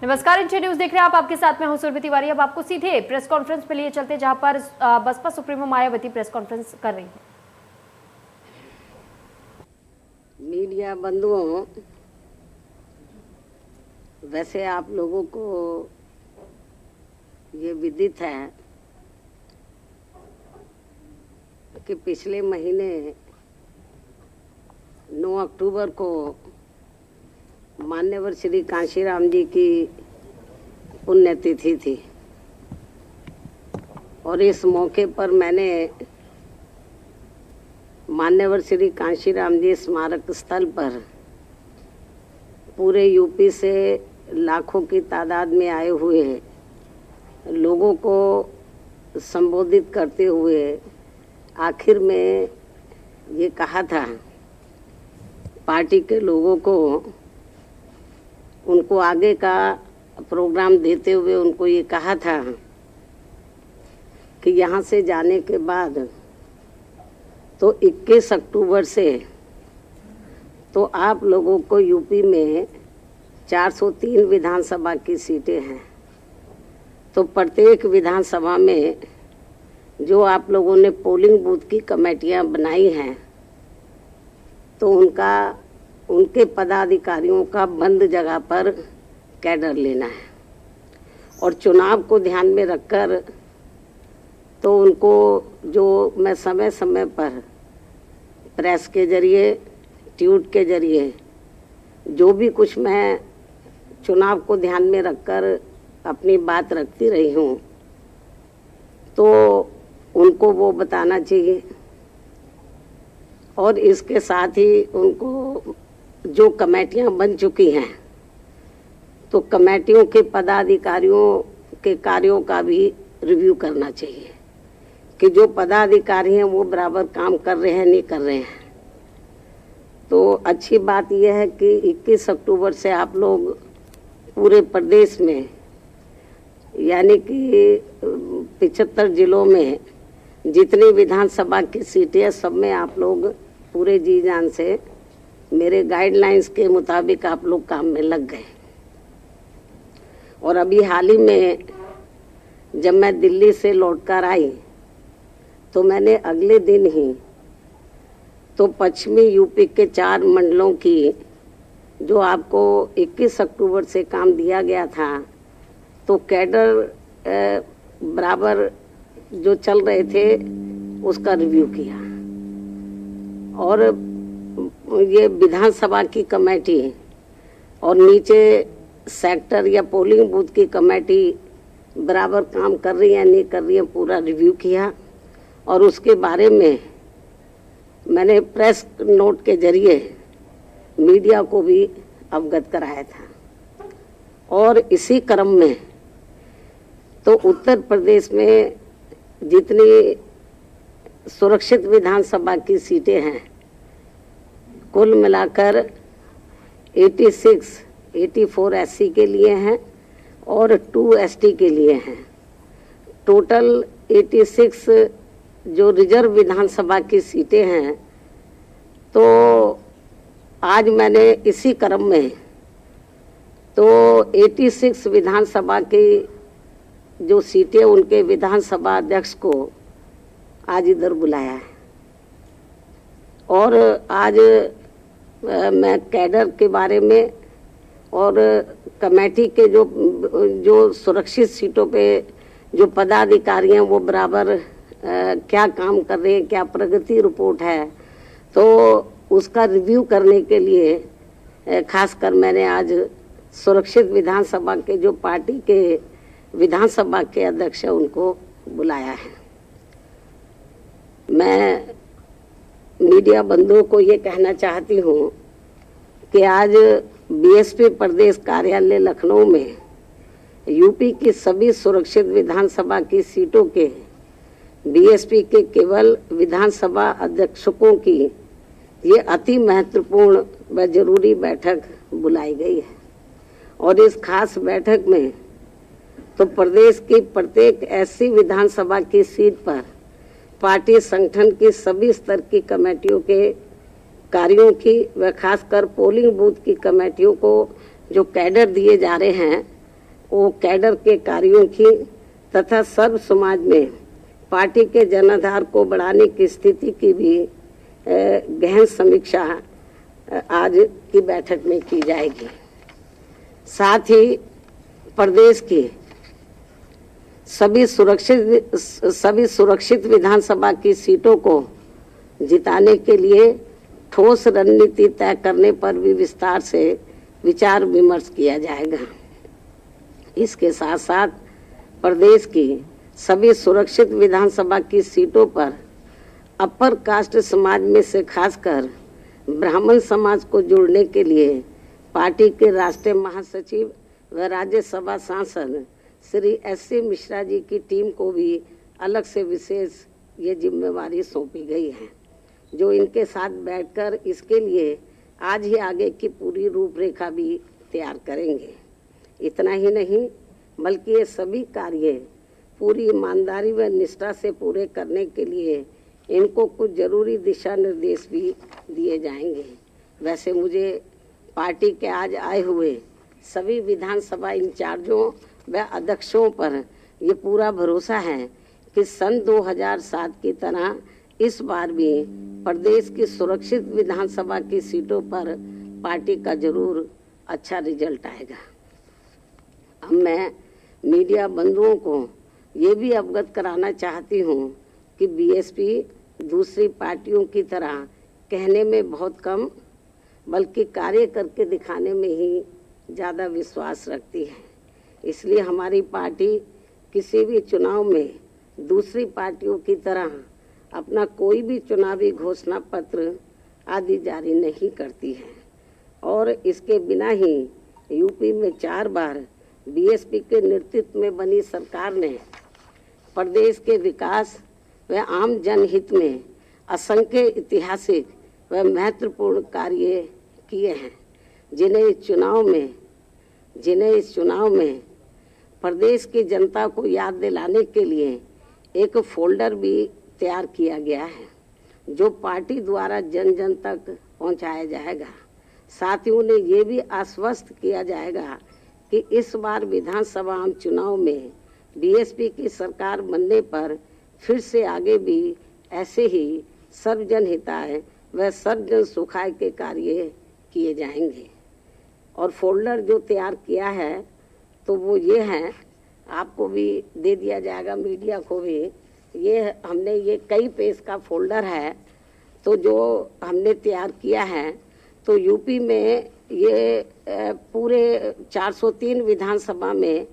नमस्कार, India news देख रहे हैं आप। आपके साथ में हूं सुरभि तिवारी। अब आपको सीधे प्रेस कॉन्फ्रेंस पे लिए चलते जहां पर Baspa supremo Mayawati press conference कर रही हैं। मीडिया बंधुओं, वैसे आप लोगों को ये विदित है कि पिछले महीने 9 अक्टूबर को मान्यवर श्री कांशीराम जी की पुण्यतिथि थी और इस मौके पर मैंने मान्यवर श्री कांशीराम जी स्मारक स्थल पर पूरे यूपी से लाखों की तादाद में आए हुए लोगों को संबोधित करते हुए आखिर में ये कहा था, पार्टी के लोगों को उनको आगे का प्रोग्राम देते हुए उनको ये कहा था कि यहाँ से जाने के बाद तो 21 अक्टूबर से तो आप लोगों को यूपी में 403 विधानसभा की सीटें हैं। तो प्रत्येक विधानसभा में जो आप लोगों ने पोलिंग बूथ की कमेटियां बनाई हैं तो उनके पदाधिकारियों का बंद जगह पर कैडर लेना है और चुनाव को ध्यान में रखकर तो उनको जो मैं समय समय पर प्रेस के जरिए, ट्वीट के जरिए जो भी कुछ मैं चुनाव को ध्यान में रखकर अपनी बात रखती रही हूँ तो उनको वो बताना चाहिए। और इसके साथ ही उनको जो कमेटियां बन चुकी हैं तो कमेटियों के पदाधिकारियों के कार्यों का भी रिव्यू करना चाहिए कि जो पदाधिकारी हैं वो बराबर काम कर रहे हैं, नहीं कर रहे हैं। तो अच्छी बात यह है कि 21 अक्टूबर से आप लोग पूरे प्रदेश में यानी कि 75 जिलों में जितनी विधानसभा की सीटें सब में आप लोग पूरे जी जान से मेरे गाइडलाइंस के मुताबिक आप लोग काम में लग गए। और अभी हाल ही में जब मैं दिल्ली से लौटकर आई तो मैंने अगले दिन ही तो पश्चिमी यूपी के 4 मंडलों की जो आपको 21 अक्टूबर से काम दिया गया था तो कैडर बराबर जो चल रहे थे उसका रिव्यू किया। और ये विधानसभा की कमेटी और नीचे सेक्टर या पोलिंग बूथ की कमेटी बराबर काम कर रही है, नहीं कर रही है, पूरा रिव्यू किया। और उसके बारे में मैंने प्रेस नोट के जरिए मीडिया को भी अवगत कराया था। और इसी क्रम में तो उत्तर प्रदेश में जितनी सुरक्षित विधानसभा की सीटें हैं कुल मिलाकर 84 एससी के लिए हैं और 2 एसटी के लिए हैं। टोटल 86 जो रिजर्व विधानसभा की सीटें हैं। तो आज मैंने इसी क्रम में तो 86 विधानसभा की जो सीटें उनके विधानसभा अध्यक्ष को आज इधर बुलाया है। और आज मैं कैडर के बारे में और कमेटी के जो सुरक्षित सीटों पे जो पदाधिकारी हैं वो बराबर क्या काम कर रहे हैं, क्या प्रगति रिपोर्ट है, तो उसका रिव्यू करने के लिए खासकर मैंने आज सुरक्षित विधानसभा के जो पार्टी के विधानसभा के अध्यक्ष हैं उनको बुलाया है। मैं मीडिया बंधुओं को ये कहना चाहती हूँ कि आज बीएसपी प्रदेश कार्यालय लखनऊ में यूपी की सभी सुरक्षित विधानसभा की सीटों के बीएसपी के केवल विधानसभा अध्यक्षों की ये अति महत्वपूर्ण व जरूरी बैठक बुलाई गई है। और इस खास बैठक में तो प्रदेश की प्रत्येक ऐसी विधानसभा की सीट पर पार्टी संगठन की सभी स्तर की कमेटियों के कार्यों की व खासकर पोलिंग बूथ की कमेटियों को जो कैडर दिए जा रहे हैं वो कैडर के कार्यों की तथा सर्व समाज में पार्टी के जनाधार को बढ़ाने की स्थिति की भी गहन समीक्षा आज की बैठक में की जाएगी। साथ ही प्रदेश की सभी सुरक्षित विधानसभा की सीटों को जिताने के लिए ठोस रणनीति तय करने पर भी विस्तार से विचार विमर्श किया जाएगा। इसके साथ साथ प्रदेश की सभी सुरक्षित विधानसभा की सीटों पर अपर कास्ट समाज में से खासकर ब्राह्मण समाज को जोड़ने के लिए पार्टी के राष्ट्रीय महासचिव व राज्यसभा सांसद श्री एस.सी. मिश्रा जी की टीम को भी अलग से विशेष ये जिम्मेवारी सौंपी गई है, जो इनके साथ बैठकर इसके लिए आज ही आगे की पूरी रूपरेखा भी तैयार करेंगे। इतना ही नहीं बल्कि ये सभी कार्य पूरी ईमानदारी व निष्ठा से पूरे करने के लिए इनको कुछ जरूरी दिशा निर्देश भी दिए जाएंगे। वैसे मुझे पार्टी के आज आए हुए सभी विधानसभा इंचार्जों व अध्यक्षों पर ये पूरा भरोसा है कि सन 2007 की तरह इस बार भी प्रदेश की सुरक्षित विधानसभा की सीटों पर पार्टी का जरूर अच्छा रिजल्ट आएगा। अब मैं मीडिया बंधुओं को ये भी अवगत कराना चाहती हूँ कि बीएसपी दूसरी पार्टियों की तरह कहने में बहुत कम बल्कि कार्य करके दिखाने में ही ज़्यादा विश्वास रखती है। इसलिए हमारी पार्टी किसी भी चुनाव में दूसरी पार्टियों की तरह अपना कोई भी चुनावी घोषणा पत्र आदि जारी नहीं करती है और इसके बिना ही यूपी में 4 बार बीएसपी के नेतृत्व में बनी सरकार ने प्रदेश के विकास व आम जनहित में असंख्य ऐतिहासिक व महत्वपूर्ण कार्य किए हैं, जिन्हें इस चुनाव में प्रदेश की जनता को याद दिलाने के लिए एक फोल्डर भी तैयार किया गया है, जो पार्टी द्वारा जन जन तक पहुंचाया जाएगा। साथ ही उन्हें ये भी आश्वस्त किया जाएगा कि इस बार विधानसभा आम चुनाव में बीएसपी की सरकार बनने पर फिर से आगे भी ऐसे ही सर्वजन हिताय व सर्वजन सुखाय के कार्य किए जाएंगे। और फोल्डर जो तैयार किया है तो वो ये है, आपको भी दे दिया जाएगा, मीडिया को भी। ये हमने ये कई पेज का फोल्डर है, तो जो हमने तैयार किया है तो यूपी में ये पूरे 403 विधानसभा में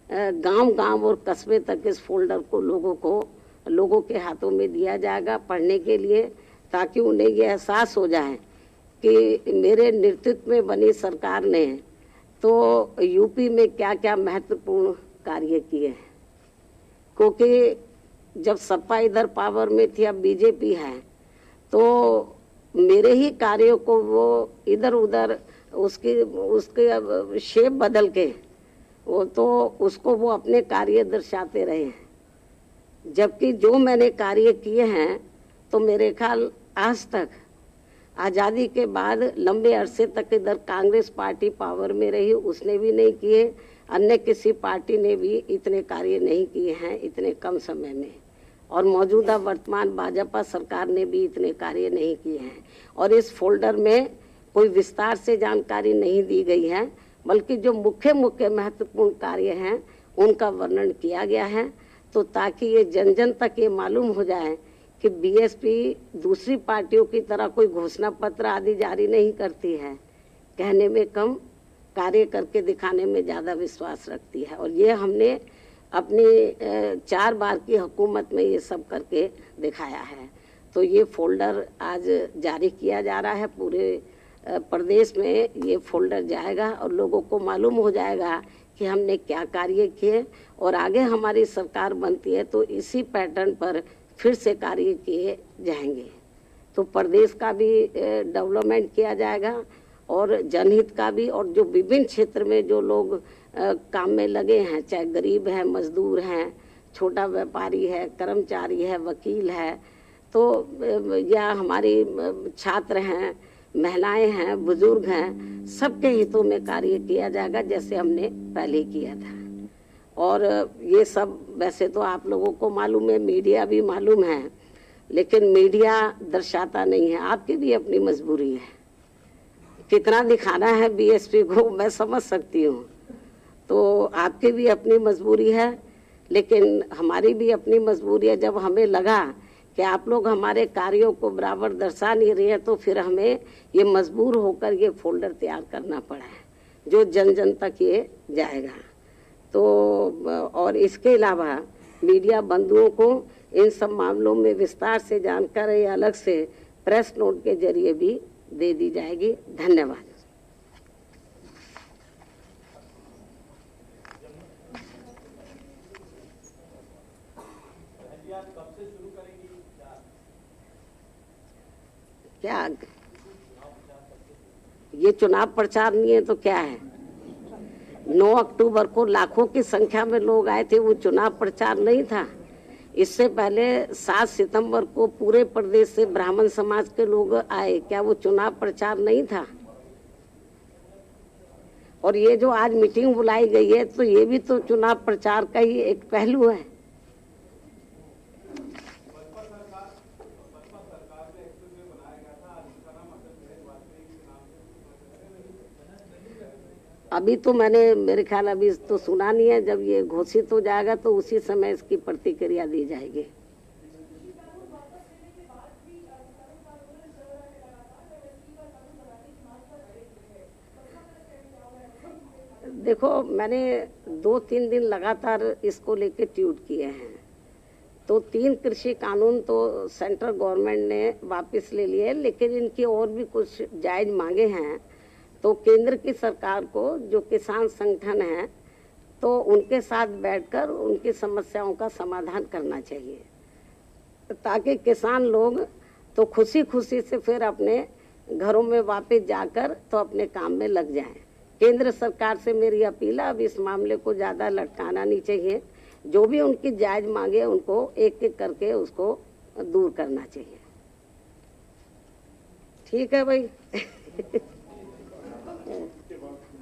गांव-गांव और कस्बे तक इस फोल्डर को लोगों के हाथों में दिया जाएगा पढ़ने के लिए, ताकि उन्हें ये एहसास हो जाए कि मेरे नेतृत्व में बनी सरकार ने तो यूपी में क्या क्या महत्वपूर्ण कार्य किए हैं। क्योंकि जब सपा इधर पावर में थी, अब बीजेपी है, तो मेरे ही कार्यों को वो इधर उधर उसके शेप बदल के वो अपने कार्य दर्शाते रहे हैं। जबकि जो मैंने कार्य किए हैं तो मेरे ख्याल आज तक आज़ादी के बाद लंबे अरसे तक इधर कांग्रेस पार्टी पावर में रही, उसने भी नहीं किए, अन्य किसी पार्टी ने भी इतने कार्य नहीं किए हैं इतने कम समय में, और मौजूदा वर्तमान भाजपा सरकार ने भी इतने कार्य नहीं किए हैं। और इस फोल्डर में कोई विस्तार से जानकारी नहीं दी गई है, बल्कि जो मुख्य महत्वपूर्ण कार्य हैं उनका वर्णन किया गया है, तो ताकि ये जन जन तक ये मालूम हो जाए कि बीएसपी दूसरी पार्टियों की तरह कोई घोषणा पत्र आदि जारी नहीं करती है, कहने में कम कार्य करके दिखाने में ज़्यादा विश्वास रखती है। और ये हमने अपनी 4 बार की हुकूमत में ये सब करके दिखाया है। तो ये फोल्डर आज जारी किया जा रहा है, पूरे प्रदेश में ये फोल्डर जाएगा और लोगों को मालूम हो जाएगा कि हमने क्या कार्य किए, और आगे हमारी सरकार बनती है तो इसी पैटर्न पर फिर से कार्य किए जाएंगे। तो प्रदेश का भी डेवलपमेंट किया जाएगा और जनहित का भी, और जो विभिन्न क्षेत्र में जो लोग काम में लगे हैं, चाहे गरीब है, मजदूर हैं, छोटा व्यापारी है, कर्मचारी है, वकील है, तो या हमारी छात्र हैं, महिलाएं हैं, बुजुर्ग हैं, सबके हितों में कार्य किया जाएगा, जैसे हमने पहले किया था। और ये सब वैसे तो आप लोगों को मालूम है, मीडिया भी मालूम है, लेकिन मीडिया दर्शाता नहीं है। आपकी भी अपनी मजबूरी है, कितना दिखाना है बीएसपी को मैं समझ सकती हूँ, तो आपकी भी अपनी मजबूरी है, लेकिन हमारी भी अपनी मजबूरी है। जब हमें लगा कि आप लोग हमारे कार्यों को बराबर दर्शा नहीं रहे हैं, तो फिर हमें ये मजबूर होकर ये फोल्डर तैयार करना पड़ा है जो जन जन तक ये जाएगा। तो और इसके अलावा मीडिया बंधुओं को इन सब मामलों में विस्तार से जानकारी अलग से प्रेस नोट के जरिए भी दे दी जाएगी। धन्यवाद। क्या ये चुनाव प्रचार नहीं है तो क्या है? 9 अक्टूबर को लाखों की संख्या में लोग आए थे, वो चुनाव प्रचार नहीं था। इससे पहले 7 सितंबर को पूरे प्रदेश से ब्राह्मण समाज के लोग आए, क्या वो चुनाव प्रचार नहीं था? और ये जो आज मीटिंग बुलाई गई है, तो ये भी तो चुनाव प्रचार का ही एक पहलू है। अभी तो मैंने मेरे ख्याल अभी तो सुना नहीं है, जब ये घोषित हो जाएगा तो उसी समय इसकी प्रतिक्रिया दी जाएगी। देखो, मैंने 2-3 दिन लगातार इसको लेके ट्वीट किए हैं, तो 3 कृषि कानून तो सेंट्रल गवर्नमेंट ने वापस ले लिए, लेकिन इनकी और भी कुछ जायज मांगे हैं। तो केंद्र की सरकार को, जो किसान संगठन है, तो उनके साथ बैठकर उनकी समस्याओं का समाधान करना चाहिए, ताकि किसान लोग तो खुशी खुशी से फिर अपने घरों में वापस जाकर तो अपने काम में लग जाएं। केंद्र सरकार से मेरी अपील है, अब इस मामले को ज़्यादा लटकाना नहीं चाहिए। जो भी उनकी जायज मांगे उनको एक एक करके उसको दूर करना चाहिए। ठीक है भाई।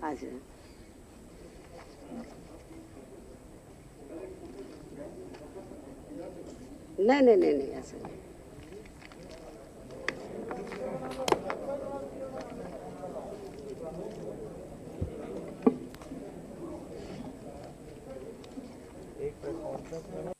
अच्छा, नहीं ऐसा नहीं। एक